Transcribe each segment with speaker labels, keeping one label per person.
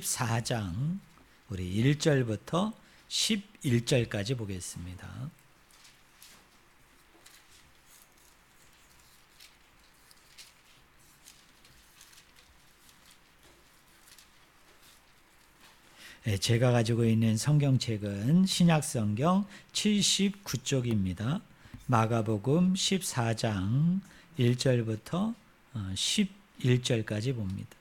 Speaker 1: 14장 우리 1절부터 11절까지 보겠습니다. 제가 가지고 있는 성경책은 신약성경 79쪽입니다. 마가복음 14장 1절부터 11절까지 봅니다.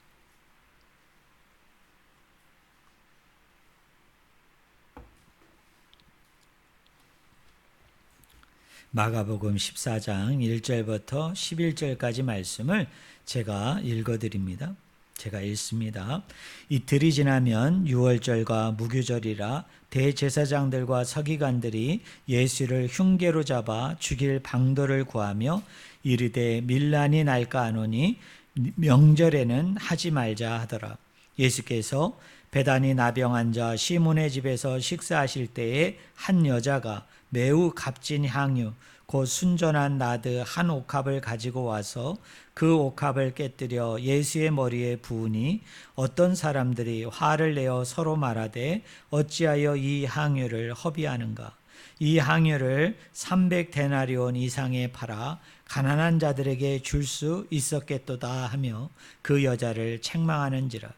Speaker 1: 마가복음 14장 1절부터 11절까지 말씀을 제가 읽어드립니다. 제가 읽습니다. 이틀이 지나면 유월절과 무교절이라 대제사장들과 서기관들이 예수를 흉계로 잡아 죽일 방도를 구하며 이르되 밀란이 날까 하노니 명절에는 하지 말자 하더라. 예수께서 베다니 나병 자 시몬의 집에서 식사하실 때에 한 여자가 매우 값진 향유 곧 순전한 나드 한 옥합을 가지고 와서 그 옥합을 깨뜨려 예수의 머리에 부으니 어떤 사람들이 화를 내어 서로 말하되 어찌하여 이 향유를 허비하는가. 이 향유를 300데나리온 이상에 팔아 가난한 자들에게 줄 수 있었겠도다 하며 그 여자를 책망하는지라.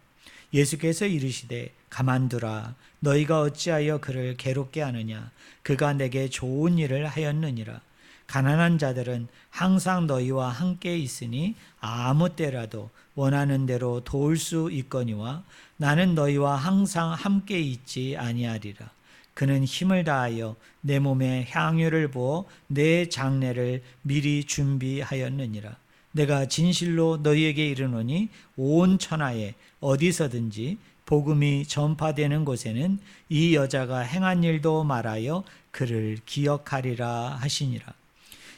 Speaker 1: 예수께서 이르시되 가만두라. 너희가 어찌하여 그를 괴롭게 하느냐. 그가 내게 좋은 일을 하였느니라. 가난한 자들은 항상 너희와 함께 있으니 아무 때라도 원하는 대로 도울 수 있거니와 나는 너희와 항상 함께 있지 아니하리라. 그는 힘을 다하여 내 몸에 향유를 부어 내 장례를 미리 준비하였느니라. 내가 진실로 너희에게 이르노니 온 천하에 어디서든지 복음이 전파되는 곳에는 이 여자가 행한 일도 말하여 그를 기억하리라 하시니라.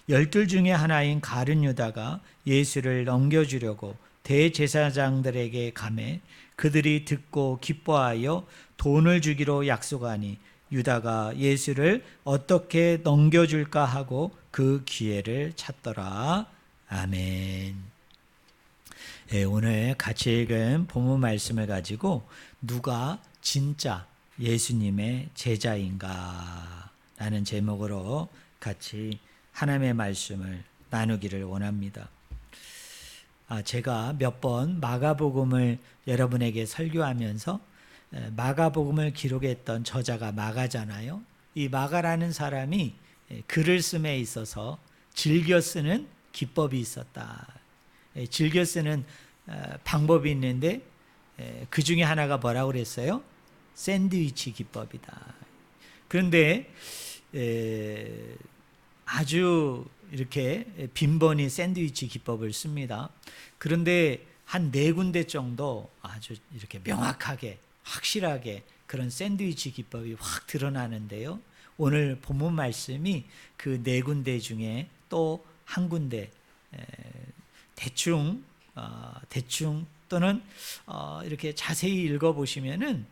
Speaker 1: 12 중에 하나인 가룟 유다가 예수를 넘겨주려고 대제사장들에게 가매 그들이 듣고 기뻐하여 돈을 주기로 약속하니 유다가 예수를 어떻게 넘겨줄까 하고 그 기회를 찾더라. 아멘. 오늘 같이 읽은 본문 말씀을 가지고 누가 진짜 예수님의 제자인가 라는 제목으로 같이 하나님의 말씀을 나누기를 원합니다. 제가 몇 번 마가복음을 여러분에게 설교하면서 마가복음을 기록했던 저자가 마가잖아요. 이 마가라는 사람이 글을 씀에 있어서 즐겨 쓰는 기법이 있었다. 즐겨 쓰는 방법이 있는데 그 중에 하나가 뭐라고 그랬어요? 샌드위치 기법이다. 그런데 아주 이렇게 빈번히 샌드위치 기법을 씁니다. 그런데 한 4군데 정도 아주 이렇게 명확하게 확실하게 그런 샌드위치 기법이 확 드러나는데요. 오늘 본문 말씀이 그 4군데 중에 또 한 군데 대충 또는 이렇게 자세히 읽어보시면은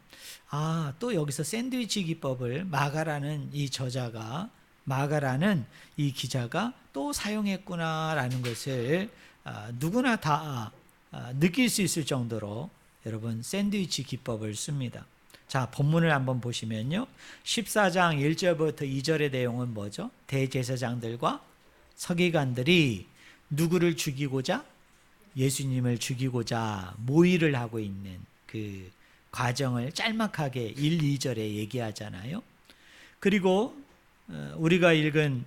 Speaker 1: 또 여기서 샌드위치 기법을 마가라는 이 저자가 마가라는 이 기자가 또 사용했구나라는 것을 누구나 다 느낄 수 있을 정도로 여러분 샌드위치 기법을 씁니다. 자, 본문을 한번 보시면요. 14장 1절부터 2절의 내용은 뭐죠? 대제사장들과 서기관들이 누구를 죽이고자? 예수님을 죽이고자 모의를 하고 있는 그 과정을 짤막하게 1, 2절에 얘기하잖아요. 그리고 우리가 읽은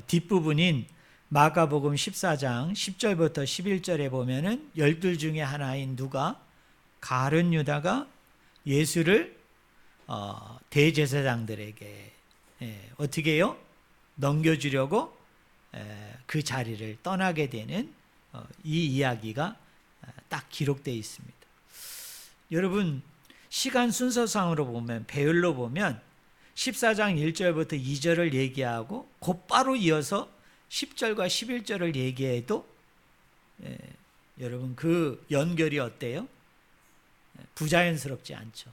Speaker 1: 뒷부분인 마가복음 14장 10절부터 11절에 보면은 12 중에 하나인 누가? 가룟 유다가 예수를 대제사장들에게 어떻게 해요? 넘겨주려고 그 자리를 떠나게 되는 이 이야기가 딱 기록되어 있습니다. 여러분, 시간 순서상으로 보면, 배열로 보면 14장 1절부터 2절을 얘기하고 곧바로 이어서 10절과 11절을 얘기해도 여러분 그 연결이 어때요? 부자연스럽지 않죠.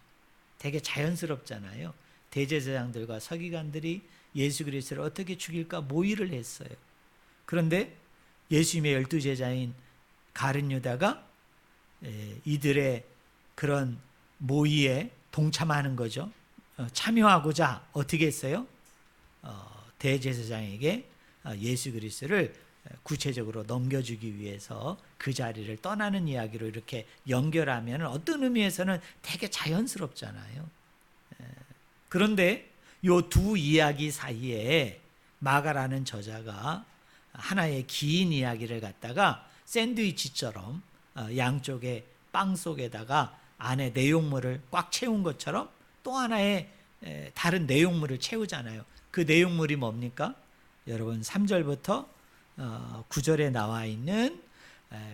Speaker 1: 되게 자연스럽잖아요. 대제사장들과 서기관들이 예수 그리스도를 어떻게 죽일까 모의를 했어요. 그런데 예수님의 12제자인 가룟 유다가 이들의 그런 모의에 동참하는 거죠. 참여하고자 어떻게 했어요? 대제사장에게 예수 그리스도를 구체적으로 넘겨주기 위해서 그 자리를 떠나는 이야기로 이렇게 연결하면 어떤 의미에서는 되게 자연스럽잖아요. 그런데 이 두 이야기 사이에 마가라는 저자가 하나의 긴 이야기를 갖다가 샌드위치처럼 양쪽에 빵 속에다가 안에 내용물을 꽉 채운 것처럼 또 하나의 다른 내용물을 채우잖아요. 그 내용물이 뭡니까? 여러분 3절부터 9절에 나와 있는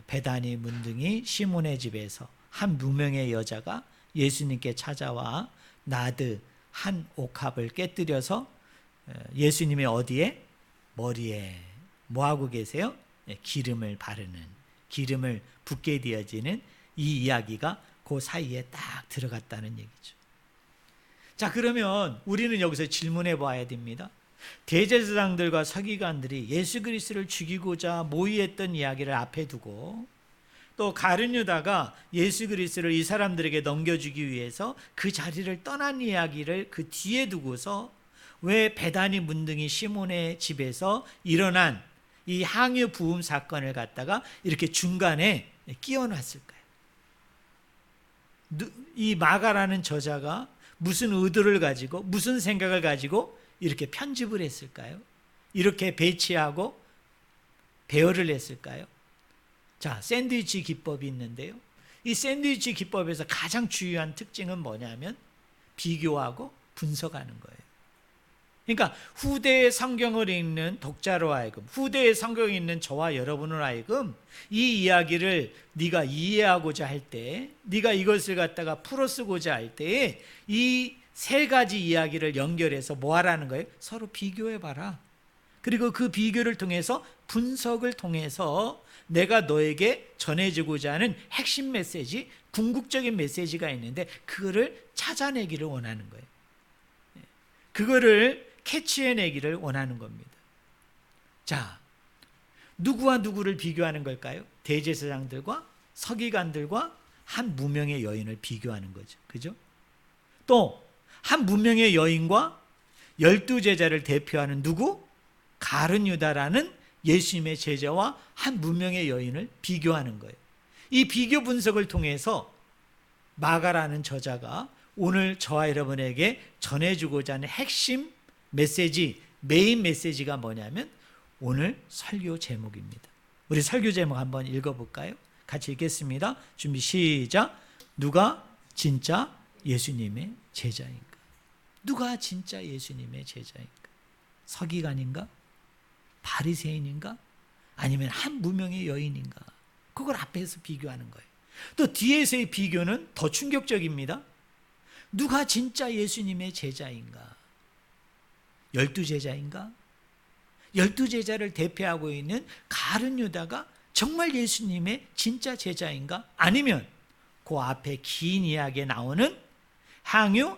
Speaker 1: 베다니 문둥이 시몬의 집에서 한 무명의 여자가 예수님께 찾아와 나드 한 옥합을 깨뜨려서 예수님의 어디에? 머리에 뭐하고 계세요? 기름을 바르는, 기름을 붓게 되어지는 이 이야기가 그 사이에 딱 들어갔다는 얘기죠. 자, 그러면 우리는 여기서 질문해 봐야 됩니다. 대제사장들과 서기관들이 예수 그리스도를 죽이고자 모의했던 이야기를 앞에 두고 또 가룟 유다가 예수 그리스도를 이 사람들에게 넘겨주기 위해서 그 자리를 떠난 이야기를 그 뒤에 두고서 왜 베다니 문둥이 시몬의 집에서 일어난 이 향유 부음 사건을 갖다가 이렇게 중간에 끼워놨을까요? 이 마가라는 저자가 무슨 의도를 가지고 무슨 생각을 가지고 이렇게 편집을 했을까요? 이렇게 배치하고 배열을 했을까요? 자, 샌드위치 기법이 있는데요. 이 샌드위치 기법에서 가장 중요한 특징은 뭐냐면 비교하고 분석하는 거예요. 그러니까 후대의 성경을 읽는 독자로 하여금, 후대의 성경을 읽는 저와 여러분을 하여금 이 이야기를 네가 이해하고자 할 때, 네가 이것을 갖다가 풀어 쓰고자 할 때에 이 세 가지 이야기를 연결해서 뭐 하라는 거예요? 서로 비교해 봐라. 그리고 그 비교를 통해서 분석을 통해서 내가 너에게 전해주고자 하는 핵심 메시지, 궁극적인 메시지가 있는데 그거를 찾아내기를 원하는 거예요. 그거를 캐치해내기를 원하는 겁니다. 자, 누구와 누구를 비교하는 걸까요? 대제사장들과 서기관들과 한 무명의 여인을 비교하는 거죠. 그죠? 또 한 무명의 여인과 12제자를 대표하는 누구? 가룟 유다라는 예수님의 제자와 한 무명의 여인을 비교하는 거예요. 이 비교 분석을 통해서 마가라는 저자가 오늘 저와 여러분에게 전해주고자 하는 핵심 메시지, 메인 메시지가 뭐냐면 오늘 설교 제목입니다. 우리 설교 제목 한번 읽어볼까요? 같이 읽겠습니다. 준비 시작. 누가 진짜 예수님의 제자인가? 누가 진짜 예수님의 제자인가? 서기관인가? 바리새인인가? 아니면 한 무명의 여인인가? 그걸 앞에서 비교하는 거예요. 또 뒤에서의 비교는 더 충격적입니다. 누가 진짜 예수님의 제자인가? 12제자인가? 12제자를 대표하고 있는 가룟 유다가 정말 예수님의 진짜 제자인가? 아니면 그 앞에 긴 이야기에 나오는 향유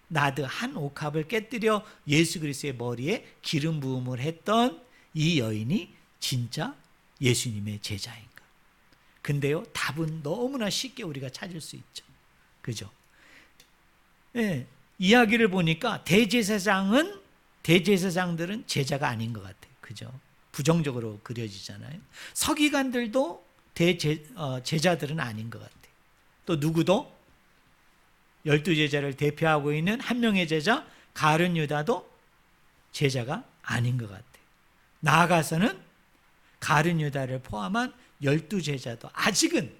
Speaker 1: 나드 한 옥합을 깨뜨려 예수 그리스도의 머리에 기름 부음을 했던 이 여인이 진짜 예수님의 제자인가? 근데요, 답은 너무나 쉽게 우리가 찾을 수 있죠. 그죠? 네, 이야기를 보니까 대제사장들은 제자가 아닌 것 같아요. 그죠? 부정적으로 그려지잖아요. 서기관들도 제자들은 아닌 것 같아요. 또 누구도 12제자를 대표하고 있는 한 명의 제자 가룟 유다도 제자가 아닌 것 같아요. 나아가서는 가룟 유다를 포함한 12제자도 아직은,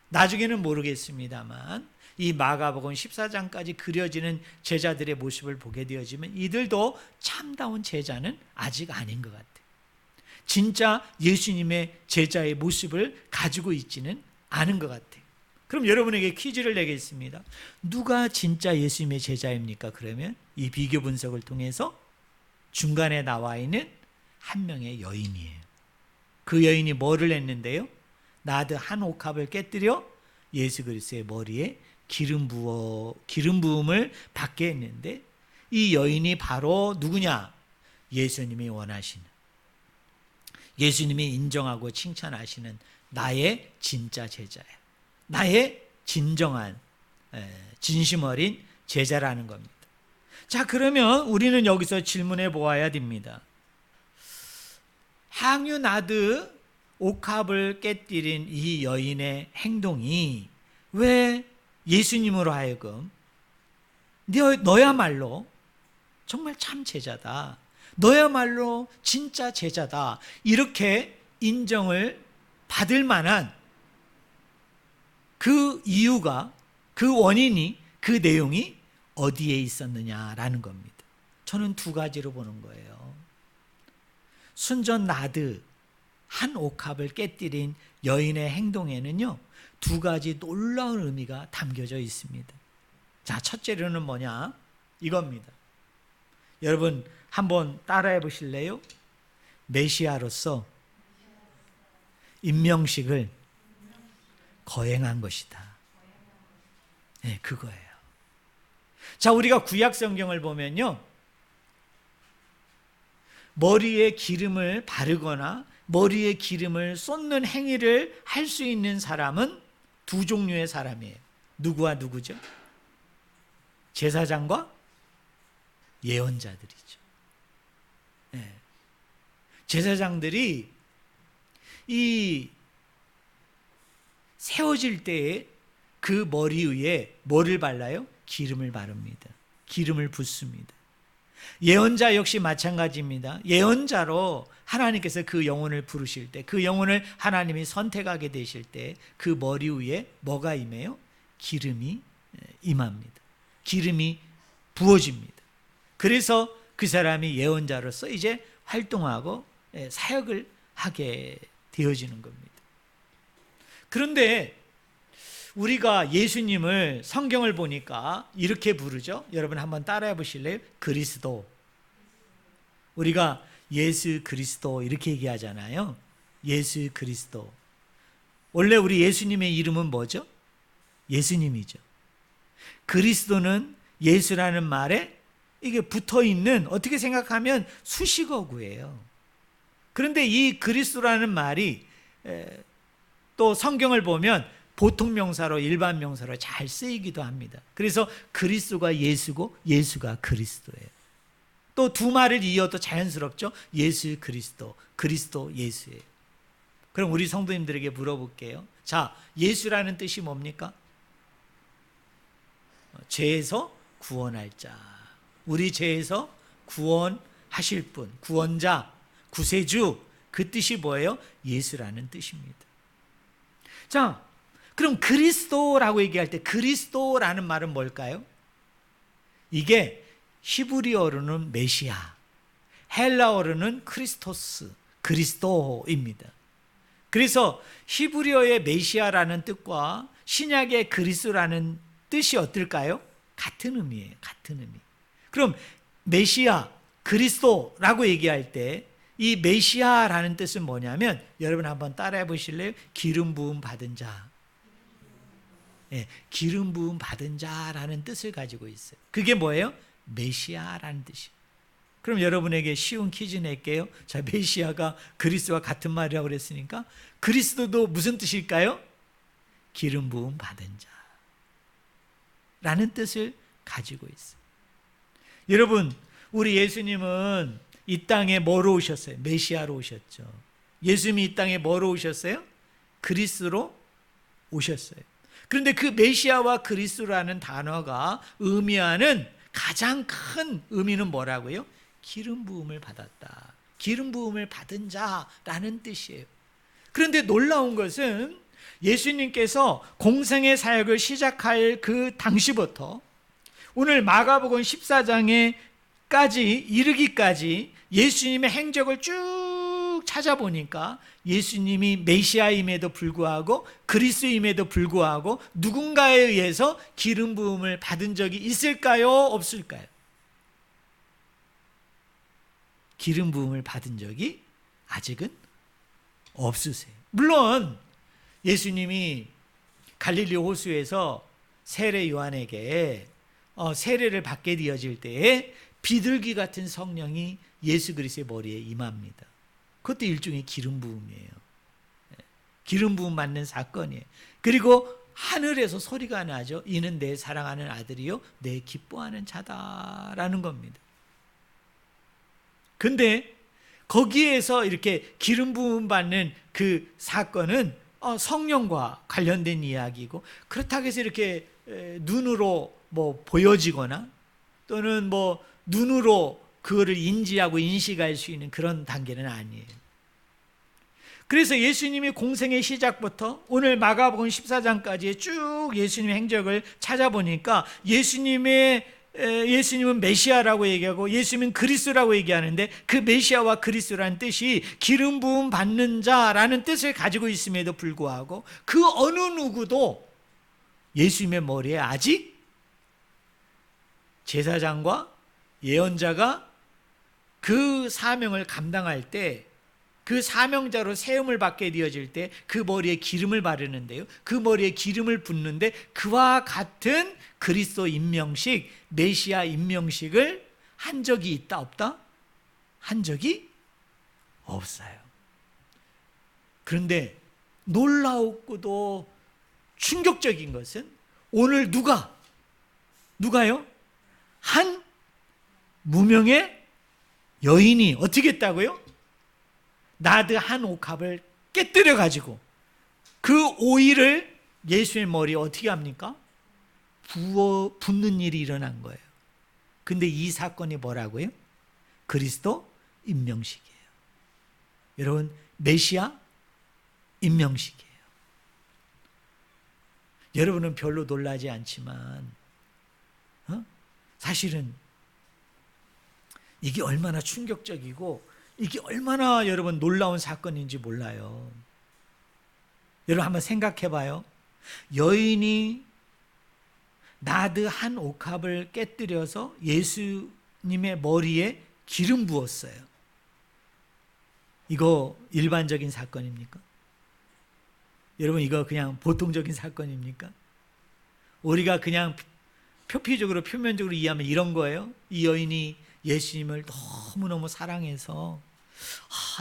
Speaker 1: 나중에는 모르겠습니다만 이 마가복음 14장까지 그려지는 제자들의 모습을 보게 되어지면 이들도 참다운 제자는 아직 아닌 것 같아요. 진짜 예수님의 제자의 모습을 가지고 있지는 않은 것 같아요. 그럼 여러분에게 퀴즈를 내겠습니다. 누가 진짜 예수님의 제자입니까? 그러면 이 비교 분석을 통해서 중간에 나와 있는 한 명의 여인이에요. 그 여인이 뭐를 했는데요? 나드 한 옥합을 깨뜨려 예수 그리스도의 머리에 기름 부음을 받게 했는데 이 여인이 바로 누구냐? 예수님이 원하시는, 예수님이 인정하고 칭찬하시는 나의 진짜 제자예요. 나의 진정한 진심 어린 제자라는 겁니다. 자, 그러면 우리는 여기서 질문해 보아야 됩니다. 항유나드 옥합을 깨뜨린 이 여인의 행동이 왜 예수님으로 하여금 너야말로 정말 참 제자다, 너야말로 진짜 제자다, 이렇게 인정을 받을 만한 그 이유가, 그 원인이, 그 내용이 어디에 있었느냐라는 겁니다. 저는 두 가지로 보는 거예요. 순전 나드 한 옥합을 깨뜨린 여인의 행동에는요, 두 가지 놀라운 의미가 담겨져 있습니다. 자, 첫째로는 뭐냐? 이겁니다. 여러분 한번 따라해 보실래요? 메시아로서 임명식을 거행한 것이다. 네, 그거예요. 자, 우리가 구약 성경을 보면요, 머리에 기름을 바르거나 머리에 기름을 쏟는 행위를 할 수 있는 사람은 두 종류의 사람이에요. 누구와 누구죠? 제사장과 예언자들이죠. 네. 제사장들이 이 세워질 때에 그 머리 위에 뭐를 발라요? 기름을 바릅니다. 기름을 붓습니다. 예언자 역시 마찬가지입니다. 예언자로 하나님께서 그 영혼을 부르실 때, 그 영혼을 하나님이 선택하게 되실 때 그 머리 위에 뭐가 임해요? 기름이 임합니다. 기름이 부어집니다. 그래서 그 사람이 예언자로서 이제 활동하고 사역을 하게 되어지는 겁니다. 그런데 우리가 예수님을 성경을 보니까 이렇게 부르죠. 여러분 한번 따라해 보실래요? 그리스도. 우리가 예수 그리스도 이렇게 얘기하잖아요. 예수 그리스도. 원래 우리 예수님의 이름은 뭐죠? 예수님이죠. 그리스도는 예수라는 말에 이게 붙어 있는, 어떻게 생각하면 수식어구예요. 그런데 이 그리스도라는 말이 또 성경을 보면 보통 명사로, 일반 명사로 잘 쓰이기도 합니다. 그래서 그리스도가 예수고 예수가 그리스도예요. 또 두 말을 이어도 자연스럽죠. 예수 그리스도, 그리스도 예수예요. 그럼 우리 성도님들에게 물어볼게요. 자, 예수라는 뜻이 뭡니까? 죄에서 구원할 자. 우리 죄에서 구원하실 분, 구원자, 구세주, 그 뜻이 뭐예요? 예수라는 뜻입니다. 자, 그럼 그리스도라고 얘기할 때 그리스도라는 말은 뭘까요? 이게 히브리어로는 메시아, 헬라어로는 크리스토스, 그리스도입니다. 그래서 히브리어의 메시아라는 뜻과 신약의 그리스도라는 뜻이 어떨까요? 같은 의미예요. 같은 의미. 그럼 메시아, 그리스도라고 얘기할 때 이 메시아라는 뜻은 뭐냐면, 여러분 한번 따라해 보실래요? 기름 부음 받은 자. 네, 기름 부음 받은 자라는 뜻을 가지고 있어요. 그게 뭐예요? 메시아라는 뜻이에요. 그럼 여러분에게 쉬운 퀴즈 낼게요. 자, 메시아가 그리스도와 같은 말이라고 그랬으니까 그리스도도 무슨 뜻일까요? 기름 부음 받은 자라는 뜻을 가지고 있어요. 여러분, 우리 예수님은 이 땅에 뭐로 오셨어요? 메시아로 오셨죠. 예수님이 이 땅에 뭐로 오셨어요? 그리스도로 오셨어요. 그런데 그 메시아와 그리스도라는 단어가 의미하는 가장 큰 의미는 뭐라고요? 기름 부음을 받았다. 기름 부음을 받은 자라는 뜻이에요. 그런데 놀라운 것은 예수님께서 공생의 사역을 시작할 그 당시부터 오늘 마가복음 14장에까지 이르기까지 예수님의 행적을 쭉 찾아보니까 예수님이 메시아임에도 불구하고 그리스도임에도 불구하고 누군가에 의해서 기름 부음을 받은 적이 있을까요? 없을까요? 기름 부음을 받은 적이 아직은 없으세요. 물론 예수님이 갈릴리 호수에서 세례 요한에게 세례를 받게 되어질 때에 비둘기 같은 성령이 예수 그리스도의 머리에 임합니다. 그것도 일종의 기름 부음이에요. 기름 부음 받는 사건이에요. 그리고 하늘에서 소리가 나죠. 이는 내 사랑하는 아들이요 내 기뻐하는 자다라는 겁니다. 근데 거기에서 이렇게 기름 부음 받는 그 사건은 성령과 관련된 이야기고, 그렇다고 해서 이렇게 눈으로 뭐 보여지거나 또는 뭐 눈으로 그거를 인지하고 인식할 수 있는 그런 단계는 아니에요. 그래서 예수님이 공생의 시작부터 오늘 마가복음 14장까지의 쭉 예수님의 행적을 찾아보니까 예수님은 메시아라고 얘기하고 예수님은 그리스도라고 얘기하는데, 그 메시아와 그리스도라는 뜻이 기름 부음 받는 자라는 뜻을 가지고 있음에도 불구하고 그 어느 누구도 예수님의 머리에 아직 제사장과 예언자가 그 사명을 감당할 때, 그 사명자로 세움을 받게 되어질 때 그 머리에 기름을 바르는데요, 그 머리에 기름을 붓는데 그와 같은 그리스도 임명식, 메시아 임명식을 한 적이 있다 없다? 한 적이 없어요. 그런데 놀라웠고도 충격적인 것은 오늘 누가요? 한 무명의 여인이 어떻게 했다고요? 나드 한 옥합을 깨뜨려 가지고 그 오일을 예수의 머리에 어떻게 합니까? 붓는 일이 일어난 거예요. 근데 이 사건이 뭐라고요? 그리스도 임명식이에요. 여러분, 메시아 임명식이에요. 여러분은 별로 놀라지 않지만 사실은 이게 얼마나 충격적이고 이게 얼마나 여러분 놀라운 사건인지 몰라요. 여러분 한번 생각해 봐요. 여인이 나드 한 옥합을 깨뜨려서 예수님의 머리에 기름 부었어요. 이거 일반적인 사건입니까? 여러분, 이거 그냥 보통적인 사건입니까? 우리가 그냥 표면적으로 이해하면 이런 거예요. 이 여인이 예수님을 너무너무 사랑해서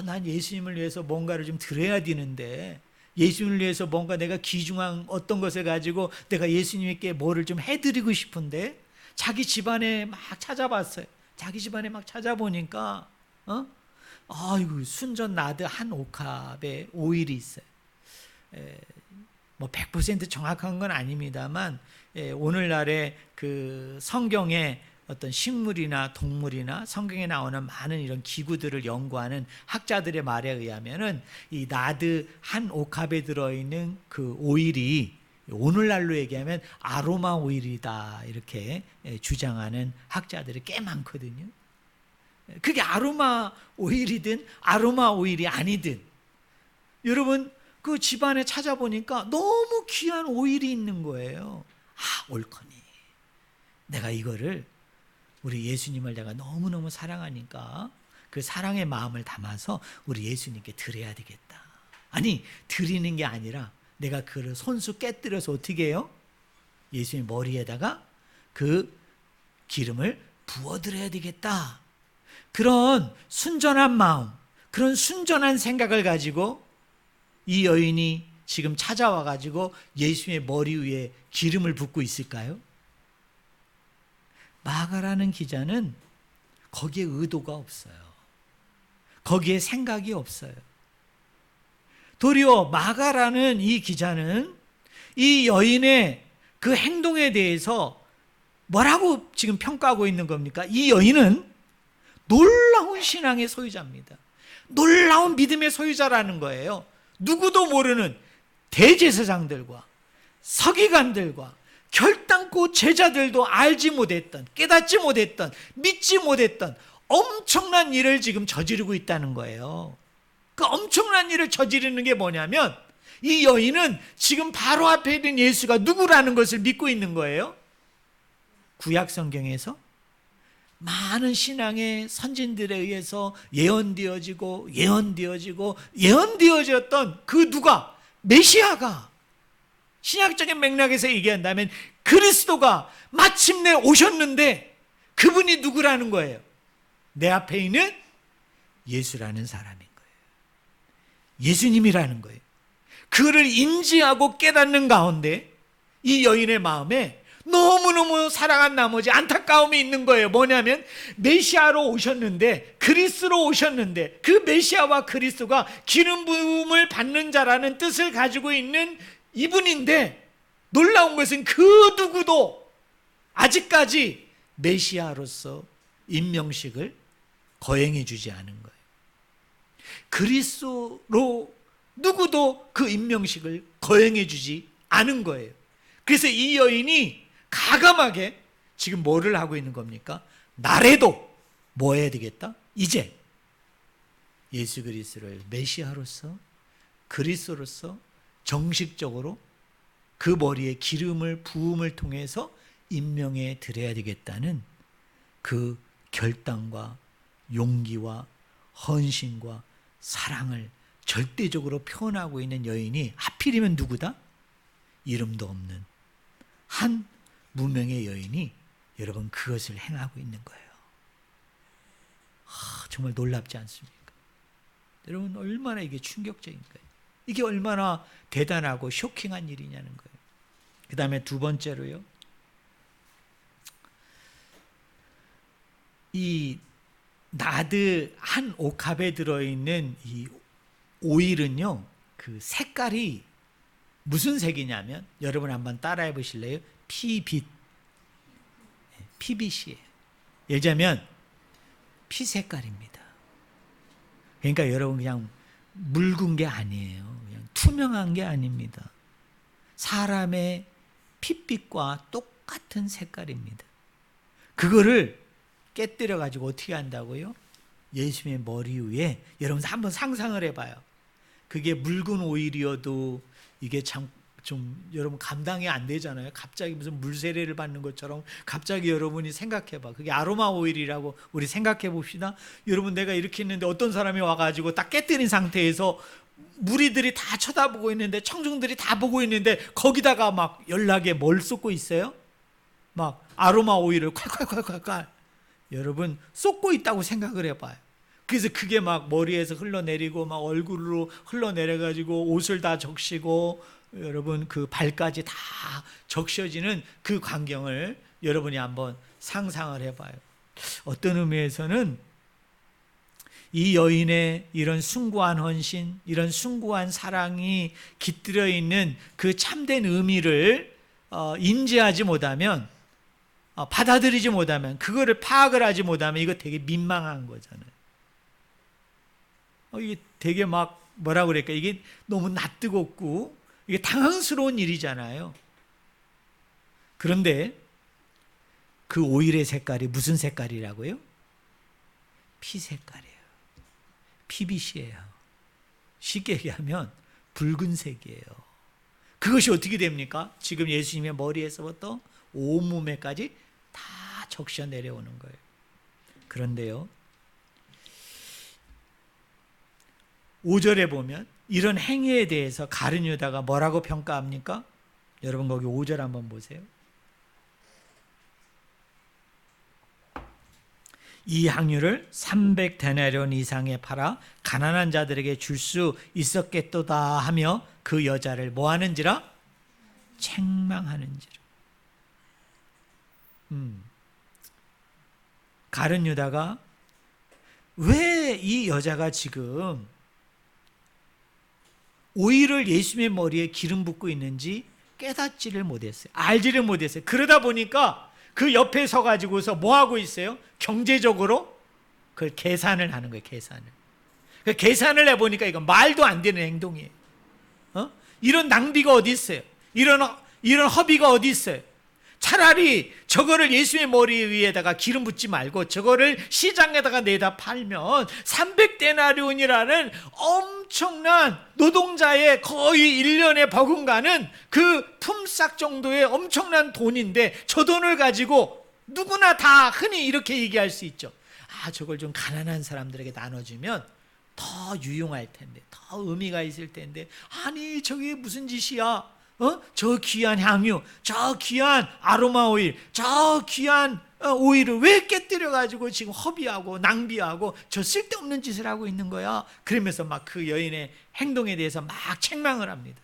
Speaker 1: 난 예수님을 위해서 뭔가를 좀 드려야 되는데, 예수님을 위해서 뭔가 내가 귀중한 어떤 것을 가지고 내가 예수님께 뭐를 좀 해드리고 싶은데 자기 집안에 막 찾아봤어요. 자기 집안에 막 찾아보니까 아이고, 순전 나드 한 옥합에 오일이 있어요. 뭐 100% 정확한 건 아닙니다만 오늘날의 그 성경에 어떤 식물이나 동물이나 성경에 나오는 많은 이런 기구들을 연구하는 학자들의 말에 의하면은 이 나드 한 옥합에 들어있는 그 오일이 오늘날로 얘기하면 아로마 오일이다, 이렇게 주장하는 학자들이 꽤 많거든요. 그게 아로마 오일이든 아로마 오일이 아니든, 여러분 그 집안에 찾아보니까 너무 귀한 오일이 있는 거예요. 옳거니 내가 이거를 우리 예수님을 내가 너무너무 사랑하니까 그 사랑의 마음을 담아서 우리 예수님께 드려야 되겠다. 아니, 드리는 게 아니라 내가 그를 손수 깨뜨려서 어떻게 해요? 예수님 머리에다가 그 기름을 부어드려야 되겠다. 그런 순전한 마음, 그런 순전한 생각을 가지고 이 여인이 지금 찾아와 가지고 예수님의 머리 위에 기름을 붓고 있을까요? 마가라는 기자는 거기에 의도가 없어요. 거기에 생각이 없어요. 도리어 마가라는 이 기자는 이 여인의 그 행동에 대해서 뭐라고 지금 평가하고 있는 겁니까? 이 여인은 놀라운 신앙의 소유자입니다. 놀라운 믿음의 소유자라는 거예요. 누구도 모르는 대제사장들과 서기관들과 결단코 제자들도 알지 못했던, 깨닫지 못했던, 믿지 못했던 엄청난 일을 지금 저지르고 있다는 거예요. 그 엄청난 일을 저지르는 게 뭐냐면 이 여인은 지금 바로 앞에 있는 예수가 누구라는 것을 믿고 있는 거예요. 구약 성경에서 많은 신앙의 선진들에 의해서 예언되어졌던 그 누가, 메시아가, 신약적인 맥락에서 얘기한다면 그리스도가 마침내 오셨는데 그분이 누구라는 거예요? 내 앞에 있는 예수라는 사람인 거예요. 예수님이라는 거예요. 그를 인지하고 깨닫는 가운데 이 여인의 마음에 너무너무 사랑한 나머지 안타까움이 있는 거예요. 뭐냐면 메시아로 오셨는데, 그리스로 오셨는데, 그 메시아와 그리스가 기름 부음을 받는 자라는 뜻을 가지고 있는 이분인데, 놀라운 것은 그 누구도 아직까지 메시아로서 임명식을 거행해 주지 않은 거예요. 그리스로 누구도 그 임명식을 거행해 주지 않은 거예요. 그래서 이 여인이 가감하게 지금 뭐를 하고 있는 겁니까? 나래도 뭐 해야 되겠다? 이제 예수 그리스도를 메시아로서, 그리스도로서 정식적으로 그 머리에 기름을 부음을 통해서 임명해 드려야 되겠다는 그 결단과 용기와 헌신과 사랑을 절대적으로 표현하고 있는 여인이 하필이면 누구다? 이름도 없는 한 무명의 여인이 여러분 그것을 행하고 있는 거예요. 정말 놀랍지 않습니까? 여러분 얼마나 이게 충격적인 거예요. 이게 얼마나 대단하고 쇼킹한 일이냐는 거예요. 그 다음에 두 번째로요, 이 나드 한 옥합에 들어있는 이 오일은요, 그 색깔이 무슨 색이냐면, 여러분 한번 따라해 보실래요? 피빛, 피빛이에요. 예를 들자면 피 색깔입니다. 그러니까 여러분 그냥 묽은 게 아니에요. 그냥 투명한 게 아닙니다. 사람의 핏빛과 똑같은 색깔입니다. 그거를 깨뜨려 가지고 어떻게 한다고요? 예수님의 머리 위에, 여러분 한번 상상을 해봐요. 그게 묽은 오일이어도 이게 참 좀 여러분 감당이 안 되잖아요. 갑자기 무슨 물세례를 받는 것처럼 갑자기 여러분이 생각해봐. 그게 아로마 오일이라고 우리 생각해 봅시다. 여러분 내가 이렇게 있는데 어떤 사람이 와가지고 딱 깨뜨린 상태에서 무리들이 다 쳐다보고 있는데, 청중들이 다 보고 있는데, 거기다가 막 연락에 뭘 쏟고 있어요? 막 아로마 오일을 콸콸콸콸콸 여러분 쏟고 있다고 생각을 해봐요. 그래서 그게 막 머리에서 흘러내리고 막 얼굴로 흘러내려가지고 옷을 다 적시고 여러분 그 발까지 다 적셔지는 그 광경을 여러분이 한번 상상을 해봐요. 어떤 의미에서는 이 여인의 이런 숭고한 헌신, 이런 숭고한 사랑이 깃들여 있는 그 참된 의미를 인지하지 못하면, 받아들이지 못하면, 그거를 파악을 하지 못하면 이거 되게 민망한 거잖아요. 이게 되게 막 뭐라 그럴까, 이게 너무 낯뜨겁고 이게 당황스러운 일이잖아요. 그런데 그 오일의 색깔이 무슨 색깔이라고요? 피 색깔이에요. 피빛이에요. 쉽게 얘기하면 붉은색이에요. 그것이 어떻게 됩니까? 지금 예수님의 머리에서부터 온몸에까지 다 적셔 내려오는 거예요. 그런데요, 5절에 보면 이런 행위에 대해서 가룟 유다가 뭐라고 평가합니까? 여러분 거기 5절 한번 보세요. 이 향유를 300데나리온 이상에 팔아 가난한 자들에게 줄 수 있었겠도다 하며 그 여자를 뭐 하는지라? 책망하는지라. 가룟 유다가 왜 이 여자가 지금 오일을 예수님의 머리에 기름 붓고 있는지 깨닫지를 못했어요. 알지를 못했어요. 그러다 보니까 그 옆에 서가지고서 뭐 하고 있어요? 경제적으로 그걸 계산을 하는 거예요. 계산을. 그 계산을 해보니까 이건 말도 안 되는 행동이에요. 이런 낭비가 어디 있어요? 이런 허비가 어디 있어요? 차라리 저거를 예수의 머리 위에다가 기름 붓지 말고 저거를 시장에다가 내다 팔면 300데나리온이라는 엄청난 노동자의 거의 1년에 버금가는 그 품삯 정도의 엄청난 돈인데, 저 돈을 가지고 누구나 다 흔히 이렇게 얘기할 수 있죠. 저걸 좀 가난한 사람들에게 나눠주면 더 유용할 텐데, 더 의미가 있을 텐데, 아니 저게 무슨 짓이야? 저 귀한 향유, 저 귀한 아로마 오일, 저 귀한 오일을 왜 깨뜨려 가지고 지금 허비하고 낭비하고 저 쓸데없는 짓을 하고 있는 거야? 그러면서 막 그 여인의 행동에 대해서 막 책망을 합니다.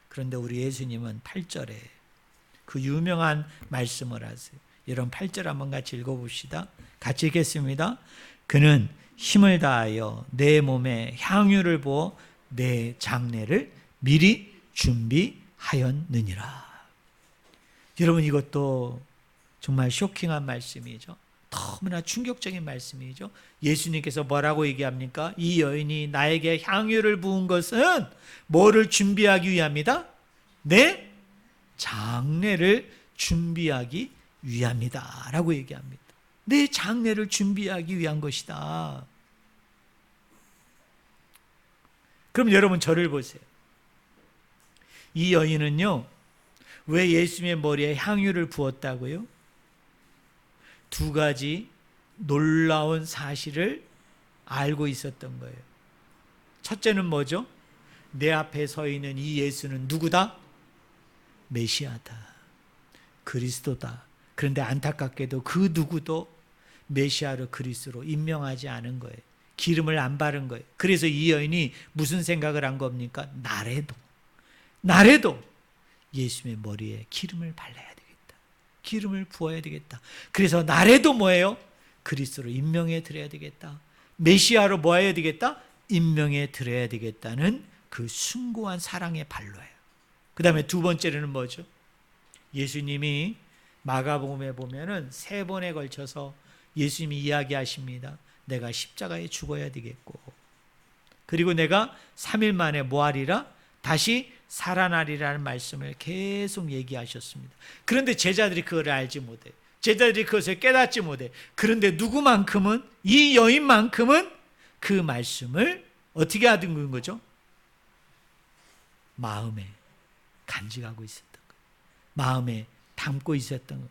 Speaker 1: 그런데 우리 예수님은 8절에 그 유명한 말씀을 하세요. 여러분 8절 한번 같이 읽어봅시다. 같이 읽겠습니다. 그는 힘을 다하여 내 몸에 향유를 부어 내 장례를 미리 준비하였느니라. 여러분 이것도 정말 쇼킹한 말씀이죠. 너무나 충격적인 말씀이죠. 예수님께서 뭐라고 얘기합니까? 이 여인이 나에게 향유를 부은 것은 뭐를 준비하기 위함이다? 내 장례를 준비하기 위함이다 라고 얘기합니다. 내 장례를 준비하기 위한 것이다. 그럼 여러분 저를 보세요. 이 여인은요, 왜 예수님의 머리에 향유를 부었다고요? 두 가지 놀라운 사실을 알고 있었던 거예요. 첫째는 뭐죠? 내 앞에 서 있는 이 예수는 누구다? 메시아다. 그리스도다. 그런데 안타깝게도 그 누구도 메시아로 그리스도로 임명하지 않은 거예요. 기름을 안 바른 거예요. 그래서 이 여인이 무슨 생각을 한 겁니까? 나래도 예수님의 머리에 기름을 발라야 되겠다. 기름을 부어야 되겠다. 그래서 나래도 뭐예요? 그리스도로 임명해 드려야 되겠다. 메시아로 뭐 해야 되겠다? 임명해 드려야 되겠다는 그 숭고한 사랑의 발로예요. 그 다음에 두 번째는 뭐죠? 예수님이 마가복음에 보면은 3번에 걸쳐서 예수님이 이야기하십니다. 내가 십자가에 죽어야 되겠고, 그리고 내가 3일 만에 뭐하리라? 다시 살아나리라는 말씀을 계속 얘기하셨습니다. 그런데 제자들이 그걸 알지 못해. 제자들이 그것을 깨닫지 못해. 그런데 누구만큼은, 이 여인만큼은 그 말씀을 어떻게 하던 거죠? 마음에 간직하고 있었던 거예요. 마음에 담고 있었던 거예요.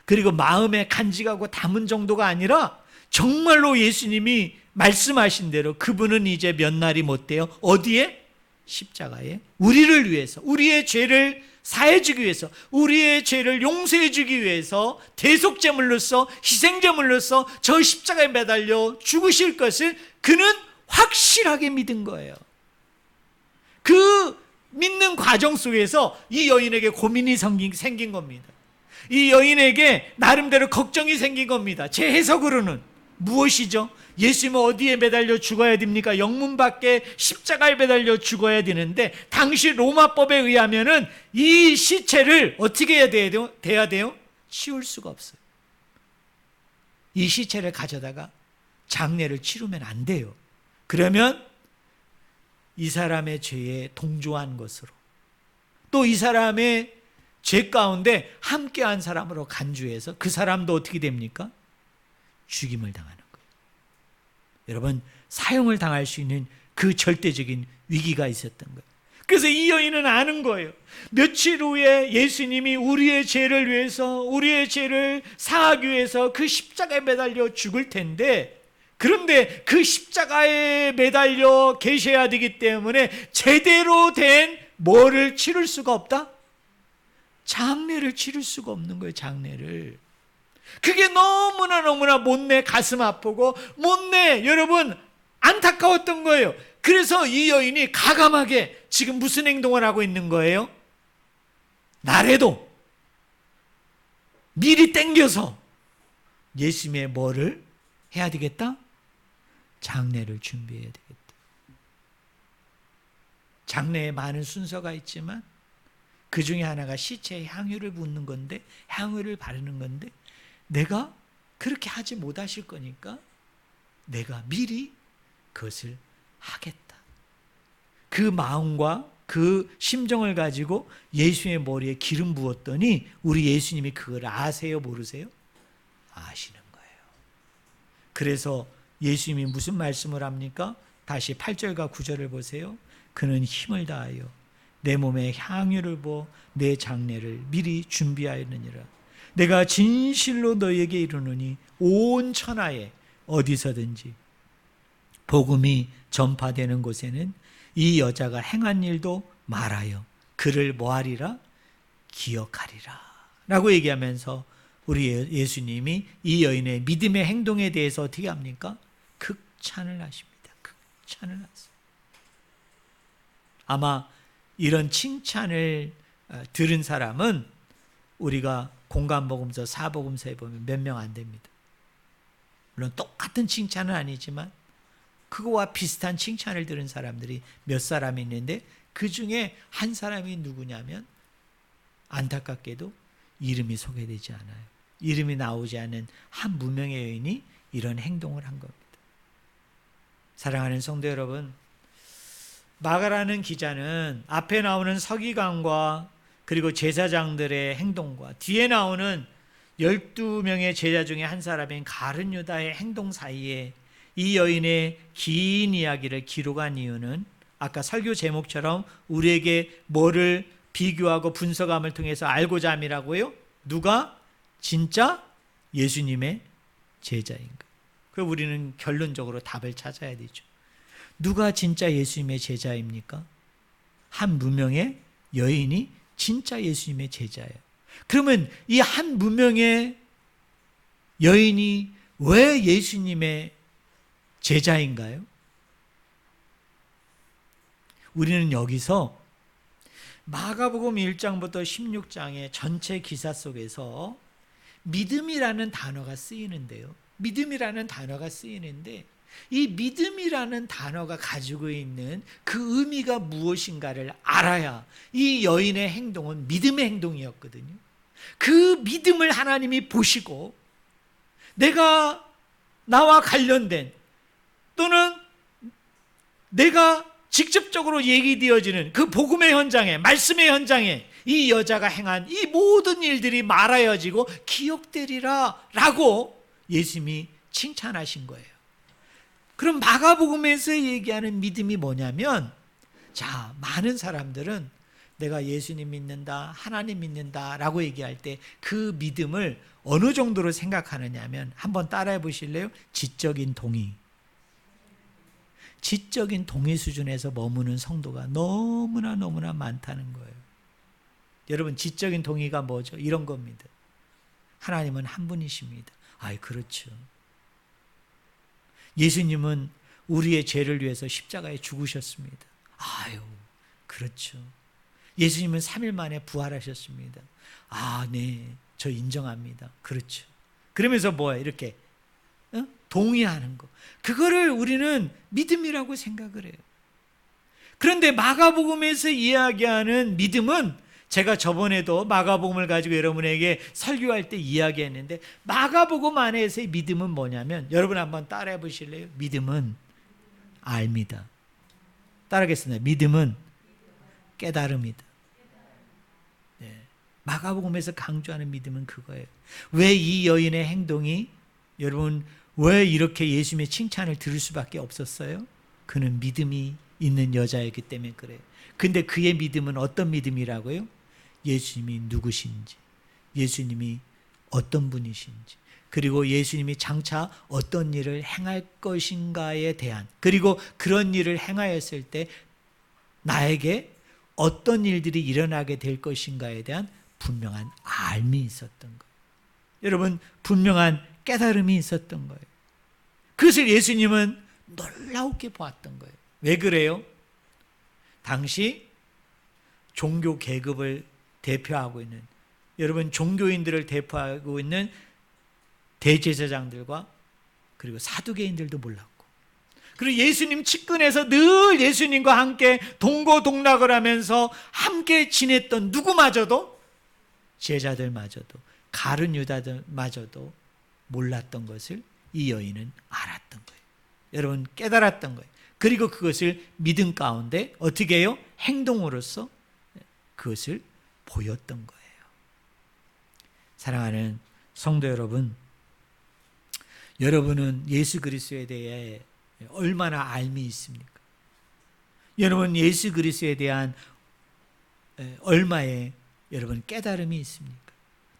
Speaker 1: 그리고 마음에 간직하고 담은 정도가 아니라 정말로 예수님이 말씀하신 대로 그분은 이제 몇 날이 못 돼요. 어디에? 십자가에 우리를 위해서, 우리의 죄를 사해주기 위해서, 우리의 죄를 용서해주기 위해서 대속제물로서, 희생제물로서 저 십자가에 매달려 죽으실 것을 그는 확실하게 믿은 거예요. 그 믿는 과정 속에서 이 여인에게 고민이 생긴 겁니다. 이 여인에게 나름대로 걱정이 생긴 겁니다. 제 해석으로는 무엇이죠? 예수님은 어디에 매달려 죽어야 됩니까? 영문 밖에 십자가에 매달려 죽어야 되는데, 당시 로마법에 의하면은 이 시체를 어떻게 해야 돼요? 치울 수가 없어요. 이 시체를 가져다가 장례를 치르면 안 돼요. 그러면 이 사람의 죄에 동조한 것으로, 또 이 사람의 죄 가운데 함께한 사람으로 간주해서 그 사람도 어떻게 됩니까? 죽임을 당하는 거예요. 여러분, 사형을 당할 수 있는 그 절대적인 위기가 있었던 거예요. 그래서 이 여인은 아는 거예요. 며칠 후에 예수님이 우리의 죄를 위해서, 우리의 죄를 사하기 위해서 그 십자가에 매달려 죽을 텐데, 그런데 그 십자가에 매달려 계셔야 되기 때문에 제대로 된 뭐를 치를 수가 없다? 장례를 치를 수가 없는 거예요. 장례를. 그게 너무나 못내 가슴 아프고, 못내 여러분 안타까웠던 거예요. 그래서 이 여인이 가감하게 지금 무슨 행동을 하고 있는 거예요? 나래도 미리 땡겨서 예수님의 뭐를 해야 되겠다? 장례를 준비해야 되겠다. 장례에 많은 순서가 있지만 그 중에 하나가 시체에 향유를 붓는 건데, 향유를 바르는 건데, 내가 그렇게 하지 못하실 거니까 내가 미리 그것을 하겠다. 그 마음과 그 심정을 가지고 예수님의 머리에 기름 부었더니 우리 예수님이 그걸 아세요, 모르세요? 아시는 거예요. 그래서 예수님이 무슨 말씀을 합니까? 다시 8절과 9절을 보세요. 그는 힘을 다하여 내 몸에 향유를 부어 내 장례를 미리 준비하였느니라. 내가 진실로 너희에게 이르노니 온 천하에 어디서든지 복음이 전파되는 곳에는 이 여자가 행한 일도 말하여 그를 뭐하리라? 기억하리라 라고 얘기하면서 우리 예수님이 이 여인의 믿음의 행동에 대해서 어떻게 합니까? 극찬을 하십니다. 극찬을 하세요. 아마 이런 칭찬을 들은 사람은 우리가 공관복음서, 사복음서에 보면 몇 명 안 됩니다. 물론 똑같은 칭찬은 아니지만 그거와 비슷한 칭찬을 들은 사람들이 몇 사람이 있는데 그 중에 한 사람이 누구냐면 안타깝게도 이름이 소개되지 않아요. 이름이 나오지 않은 한 무명의 여인이 이런 행동을 한 겁니다. 사랑하는 성도 여러분, 마가라는 기자는 앞에 나오는 서기관과 그리고 제사장들의 행동과 뒤에 나오는 12명의 제자 중에 한 사람인 가룟 유다의 행동 사이에 이 여인의 긴 이야기를 기록한 이유는 아까 설교 제목처럼 우리에게 뭐를 비교하고 분석함을 통해서 알고자 함이라고요? 누가 진짜 예수님의 제자인가? 그럼 우리는 결론적으로 답을 찾아야 되죠. 누가 진짜 예수님의 제자입니까? 한 무명의 여인이 진짜 예수님의 제자예요. 그러면 이 한 무명의 여인이 왜 예수님의 제자인가요? 우리는 여기서 마가복음 1장부터 16장의 전체 기사 속에서 믿음이라는 단어가 쓰이는데요. 믿음이라는 단어가 쓰이는데 이 믿음이라는 단어가 가지고 있는 그 의미가 무엇인가를 알아야 이 여인의 행동은 믿음의 행동이었거든요. 그 믿음을 하나님이 보시고 내가 나와 관련된 또는 내가 직접적으로 얘기되어지는 그 복음의 현장에, 말씀의 현장에 이 여자가 행한 이 모든 일들이 말하여지고 기억되리라 라고 예수님이 칭찬하신 거예요. 그럼 마가복음에서 얘기하는 믿음이 뭐냐면, 자, 많은 사람들은 내가 예수님 믿는다, 하나님 믿는다 라고 얘기할 때 그 믿음을 어느 정도로 생각하느냐 하면 한번 따라해 보실래요? 지적인 동의. 지적인 동의 수준에서 머무는 성도가 너무나 많다는 거예요. 여러분, 지적인 동의가 뭐죠? 이런 겁니다. 하나님은 한 분이십니다. 아이, 그렇죠. 예수님은 우리의 죄를 위해서 십자가에 죽으셨습니다. 아유, 그렇죠. 예수님은 3일 만에 부활하셨습니다. 아, 네, 저 인정합니다. 그렇죠. 그러면서 뭐예요? 이렇게 동의하는 거. 그거를 우리는 믿음이라고 생각을 해요. 그런데 마가복음에서 이야기하는 믿음은 제가 저번에도 마가복음을 가지고 여러분에게 설교할 때 이야기했는데 마가복음 안에서의 믿음은 뭐냐면, 여러분 한번 따라해 보실래요? 믿음은 알미다. 따라하겠습니다. 믿음은 깨달음이다. 네. 마가복음에서 강조하는 믿음은 그거예요. 왜 이 여인의 행동이, 여러분 왜 이렇게 예수님의 칭찬을 들을 수밖에 없었어요? 그는 믿음이 있는 여자였기 때문에 그래요. 근데 그의 믿음은 어떤 믿음이라고요? 예수님이 누구신지, 예수님이 어떤 분이신지, 그리고 예수님이 장차 어떤 일을 행할 것인가에 대한, 그리고 그런 일을 행하였을 때 나에게 어떤 일들이 일어나게 될 것인가에 대한 분명한 알미 있었던 거예요. 여러분, 분명한 깨달음이 있었던 거예요. 그것을 예수님은 놀라웠게 보았던 거예요. 왜 그래요? 당시 종교 계급을 대표하고 있는, 여러분 종교인들을 대표하고 있는 대제사장들과 그리고 사두개인들도 몰랐고, 그리고 예수님 측근에서 늘 예수님과 함께 동고동락을 하면서 함께 지냈던 누구마저도, 제자들마저도, 가룟 유다들마저도 몰랐던 것을 이 여인은 알았던 거예요. 여러분, 깨달았던 거예요. 그리고 그것을 믿음 가운데 어떻게 해요? 행동으로서 그것을 보였던 거예요. 사랑하는 성도 여러분, 여러분은 예수 그리스도에 대해 얼마나 알미 있습니까? 여러분, 예수 그리스도에 대한 얼마의 여러분 깨달음이 있습니까?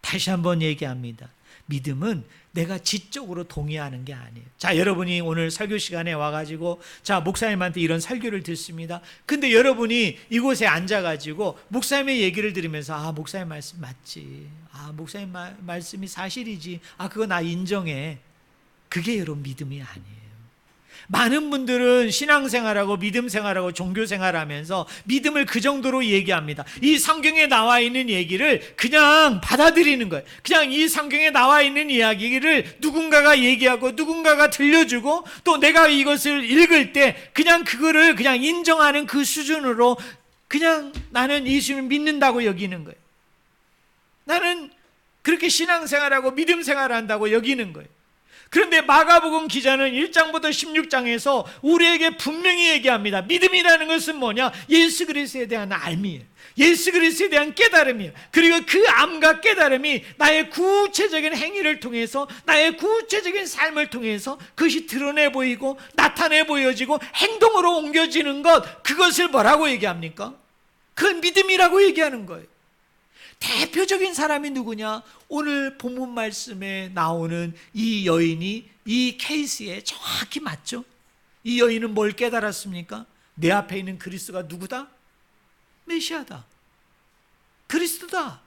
Speaker 1: 다시 한번 얘기합니다. 믿음은 내가 지적으로 동의하는 게 아니에요. 자, 여러분이 오늘 설교 시간에 와가지고, 자, 목사님한테 이런 설교를 듣습니다. 근데 여러분이 이곳에 앉아가지고 목사님의 얘기를 들으면서, 아, 목사님 말씀 맞지. 아, 목사님 말씀이 사실이지. 아, 그거 나 인정해. 그게 여러분 믿음이 아니에요. 많은 분들은 신앙생활하고 믿음생활하고 종교생활하면서 믿음을 그 정도로 얘기합니다. 이 성경에 나와 있는 얘기를 그냥 받아들이는 거예요. 그냥 이 성경에 나와 있는 이야기를 누군가가 얘기하고 누군가가 들려주고 또 내가 이것을 읽을 때 그냥 그거를 그냥 인정하는 그 수준으로 그냥 나는 예수님을 믿는다고 여기는 거예요. 나는 그렇게 신앙생활하고 믿음생활을 한다고 여기는 거예요. 그런데 마가복음 기자는 1장부터 16장에서 우리에게 분명히 얘기합니다. 믿음이라는 것은 뭐냐? 예수 그리스도에 대한 알미예요. 예수 그리스도에 대한 깨달음이에요. 그리고 그 암과 깨달음이 나의 구체적인 행위를 통해서 나의 구체적인 삶을 통해서 그것이 드러내 보이고 나타내 보여지고 행동으로 옮겨지는 것, 그것을 뭐라고 얘기합니까? 그건 믿음이라고 얘기하는 거예요. 대표적인 사람이 누구냐? 오늘 본문 말씀에 나오는 이 여인이 이 케이스에 정확히 맞죠? 이 여인은 뭘 깨달았습니까? 내 앞에 있는 그리스도가 누구다? 메시아다. 그리스도다.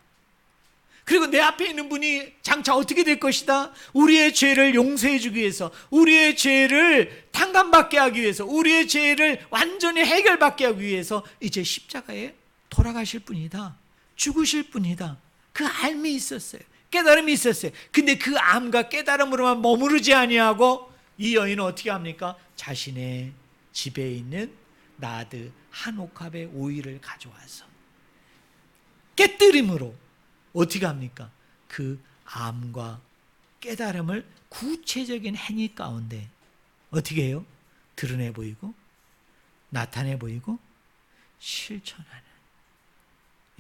Speaker 1: 그리고 내 앞에 있는 분이 장차 어떻게 될 것이다? 우리의 죄를 용서해 주기 위해서, 우리의 죄를 탕감받게 하기 위해서, 우리의 죄를 완전히 해결받게 하기 위해서 이제 십자가에 돌아가실 분이다. 죽으실 분이다. 그 알미 있었어요. 깨달음이 있었어요. 근데 그 암과 깨달음으로만 머무르지 아니하고 이 여인은 어떻게 합니까? 자신의 집에 있는 나드 한 옥합의 오일을 가져와서 깨뜨림으로 어떻게 합니까? 그 암과 깨달음을 구체적인 행위 가운데 어떻게 해요? 드러내 보이고 나타내 보이고 실천하는,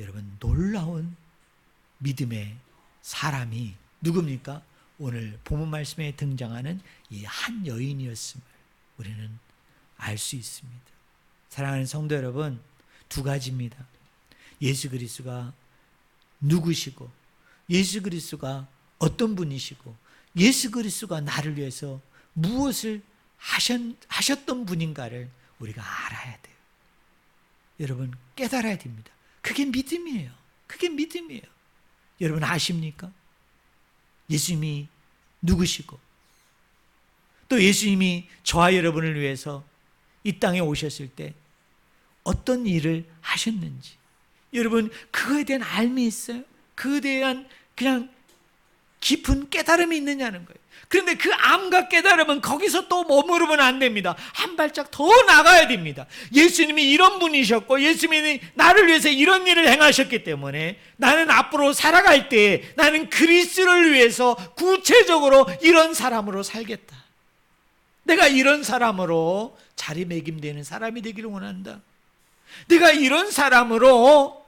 Speaker 1: 여러분, 놀라운 믿음의 사람이 누굽니까? 오늘 본문 말씀에 등장하는 이 한 여인이었음을 우리는 알 수 있습니다. 사랑하는 성도 여러분, 두 가지입니다. 예수 그리스도가 누구시고, 예수 그리스도가 어떤 분이시고, 예수 그리스도가 나를 위해서 무엇을 하셨던 분인가를 우리가 알아야 돼요. 여러분, 깨달아야 됩니다. 그게 믿음이에요. 그게 믿음이에요. 여러분 아십니까? 예수님이 누구시고 또 예수님이 저와 여러분을 위해서 이 땅에 오셨을 때 어떤 일을 하셨는지 여러분 그거에 대한 알미 있어요? 그거에 대한 그냥 깊은 깨달음이 있느냐는 거예요. 그런데 그 암과 깨달음은 거기서 또 머무르면 안 됩니다. 한 발짝 더 나가야 됩니다. 예수님이 이런 분이셨고 예수님이 나를 위해서 이런 일을 행하셨기 때문에 나는 앞으로 살아갈 때 나는 그리스도를 위해서 구체적으로 이런 사람으로 살겠다. 내가 이런 사람으로 자리매김되는 사람이 되기를 원한다. 내가 이런 사람으로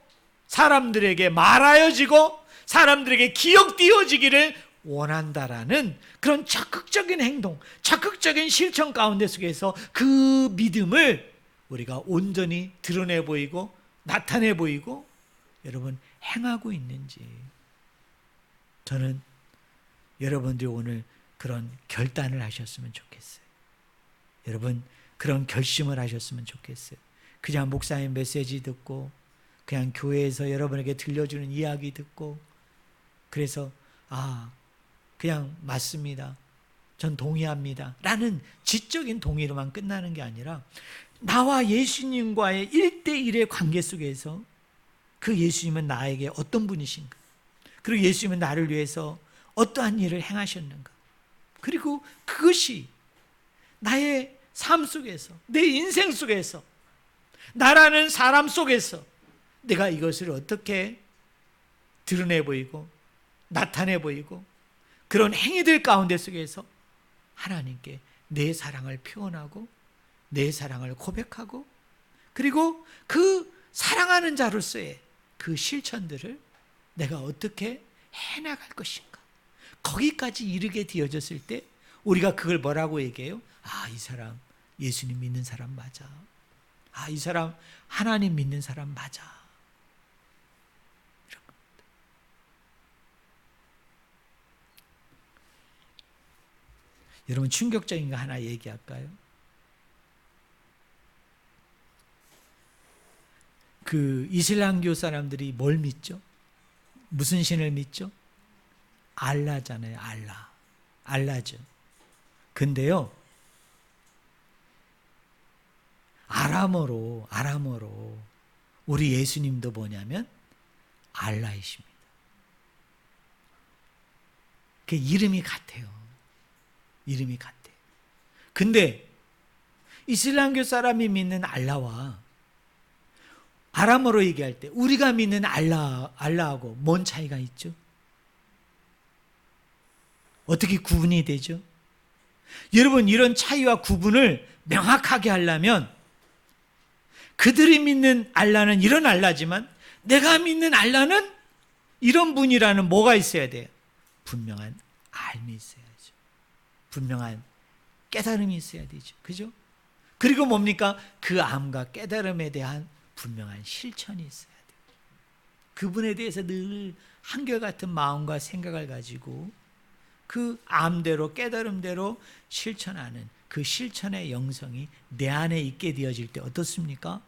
Speaker 1: 사람들에게 말하여지고 사람들에게 기억되어지기를 원한다라는 그런 적극적인 행동, 적극적인 실천 가운데 속에서 그 믿음을 우리가 온전히 드러내 보이고 나타내 보이고 여러분 행하고 있는지, 저는 여러분들이 오늘 그런 결단을 하셨으면 좋겠어요. 여러분 그런 결심을 하셨으면 좋겠어요. 그냥 목사님 메시지 듣고 그냥 교회에서 여러분에게 들려주는 이야기 듣고 그래서 그냥 맞습니다, 전 동의합니다 라는 지적인 동의로만 끝나는 게 아니라 나와 예수님과의 1대1의 관계 속에서 그 예수님은 나에게 어떤 분이신가, 그리고 예수님은 나를 위해서 어떠한 일을 행하셨는가, 그리고 그것이 나의 삶 속에서 내 인생 속에서 나라는 사람 속에서 내가 이것을 어떻게 드러내 보이고 나타내 보이고 그런 행위들 가운데 속에서 하나님께 내 사랑을 표현하고 내 사랑을 고백하고 그리고 그 사랑하는 자로서의 그 실천들을 내가 어떻게 해나갈 것인가, 거기까지 이르게 되어졌을 때 우리가 그걸 뭐라고 얘기해요? 이 사람 예수님 믿는 사람 맞아. 이 사람 하나님 믿는 사람 맞아. 이런 겁니다. 여러분 충격적인 거 하나 얘기할까요? 그 이슬람교 사람들이 뭘 믿죠? 무슨 신을 믿죠? 알라잖아요. 알라죠. 근데요, 아람어로 우리 예수님도 뭐냐면 알라이십니다. 그 이름이 같아요. 이름이 같아요. 근데 이슬람교 사람이 믿는 알라와 아람어로 얘기할 때 우리가 믿는 알라하고 뭔 차이가 있죠? 어떻게 구분이 되죠? 여러분, 이런 차이와 구분을 명확하게 하려면 그들이 믿는 알라는 이런 알라지만 내가 믿는 알라는 이런 분이라는 뭐가 있어야 돼요? 분명한 알미 있어야죠. 분명한 깨달음이 있어야 되죠. 그죠? 그리고 뭡니까? 그 암과 깨달음에 대한 분명한 실천이 있어야 돼요. 그분에 대해서 늘 한결같은 마음과 생각을 가지고 그 암대로 깨달음대로 실천하는 그 실천의 영성이 내 안에 있게 되어질 때 어떻습니까?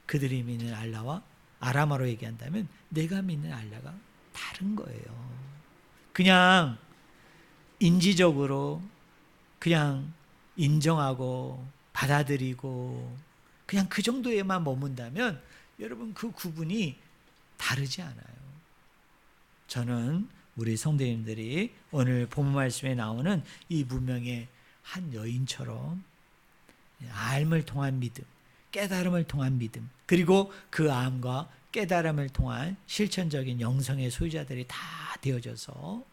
Speaker 1: 그들이 믿는 알라와 아람어로 얘기한다면 내가 믿는 알라가 다른 거예요. 그냥 인지적으로 그냥 인정하고 받아들이고 그냥 그 정도에만 머문다면 여러분 그 구분이 다르지 않아요. 저는 우리 성도님들이 오늘 본문 말씀에 나오는 이 문명의 한 여인처럼 알을 통한 믿음, 깨달음을 통한 믿음, 그리고 그 암과 깨달음을 통한 실천적인 영성의 소유자들이 다 되어져서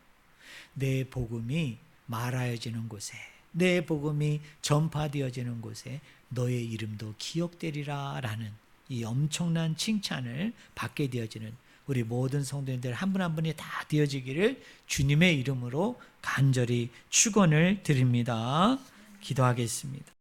Speaker 1: 내 복음이 말하여지는 곳에, 내 복음이 전파되어지는 곳에 너의 이름도 기억되리라 라는 이 엄청난 칭찬을 받게 되어지는 우리 모든 성도님들 한 분 한 분이 다 되어지기를 주님의 이름으로 간절히 축원을 드립니다. 기도하겠습니다.